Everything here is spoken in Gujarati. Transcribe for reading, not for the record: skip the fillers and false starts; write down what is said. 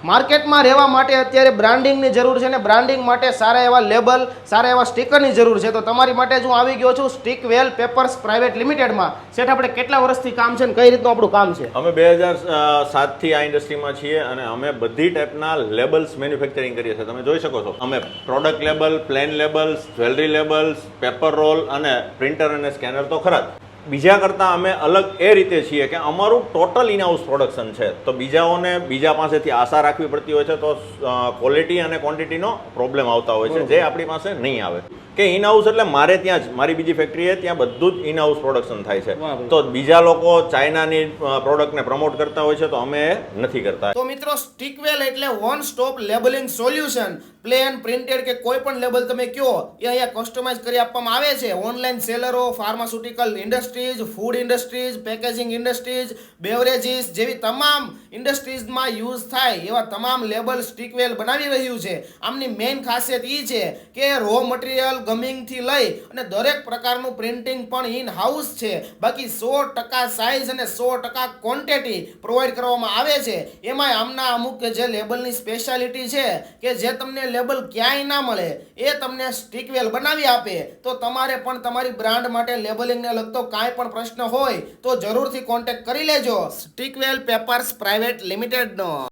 માર્કેટમાં રહેવા માટે અત્યારે બ્રાન્ડિંગની જરૂર છે ને બ્રાન્ડિંગ માટે સારા એવા લેબલ સારા એવા સ્ટીકરની જરૂર છે. તો તમારી માટે જ હું આવી ગયો છું સ્ટીકવેલ પેપર્સ પ્રાઇવેટ લિમિટેડમાં. શેઠ, આપણે કેટલા વર્ષથી કામ છે ને કઈ રીતનું આપણું કામ છે? અમે 2007થી આ ઇન્ડસ્ટ્રીમાં છીએ અને અમે બધી ટાઈપના લેબલ્સ મેન્યુફેક્ચરિંગ કરીએ છીએ. તમે જોઈ શકો છો અમે product label, plane labels, jewellery labels, paper roll અને પ્રિન્ટર અને સ્કેનર તો ખરા જ. બીજા કરતાં અમે અલગ એ રીતે છીએ કે અમારું ટોટલ ઇનહાઉસ પ્રોડક્શન છે. તો બીજાઓને બીજા પાસેથી આશા રાખવી પડતી હોય છે, તો ક્વોલિટી અને ક્વોન્ટિટીનો પ્રોબ્લેમ આવતા હોય છે, જે આપણી પાસે નહીં આવે. કે ઇનહાઉસ એટલે મારે ત્યાં જ મારી બીજી ફેક્ટરી ત્યાં બધું જ ઇનહાઉસ પ્રોડક્શન થાય છે. તો બીજા લોકો ચાઇનાની પ્રોડક્ટને પ્રમોટ કરતા હોય છે, તો અમે નથી કરતા. તો મિત્રો, સ્ટીકવેલ એટલે one stop labelling solution. Plane, printed કે કોઈ પણ લેબલ તમે કયો એ અહીંયા કસ્ટમાઇઝ કરી આપવામાં આવે છે. ઓનલાઈન સેલરો, pharmaceutical industries, food industries, packaging industries, beverages જેવી તમામ ઇન્ડસ્ટ્રીઝમાં યુઝ થાય એવા તમામ લેબલ સ્ટીકવેલ બનાવી રહ્યું છે. આમની મેઇન ખાસિયત એ છે કે રો મટીરિયલ ગમિંગથી લઈ અને દરેક પ્રકારનું પ્રિન્ટિંગ પણ ઇન હાઉસ છે. બાકી 100% સાઇઝ અને 100% ક્વોન્ટિટી પ્રોવાઈડ કરવામાં આવે છે. એમાં આમના અમુક જે લેબલની સ્પેશિયાલિટી છે કે જે તમને લેબલ ક્યાંય ના મળે એ તમને સ્ટીકવેલ બનાવી આપે. તો તમારે પણ તમારી બ્રાન્ડ માટે લેબલિંગને લગતો કાંઈ પણ પ્રશ્ન હોય તો જરૂરથી કોન્ટેક્ટ કરી લેજો સ્ટીકવેલ પેપર્સ પ્રાઇવેટ લિમિટેડનો.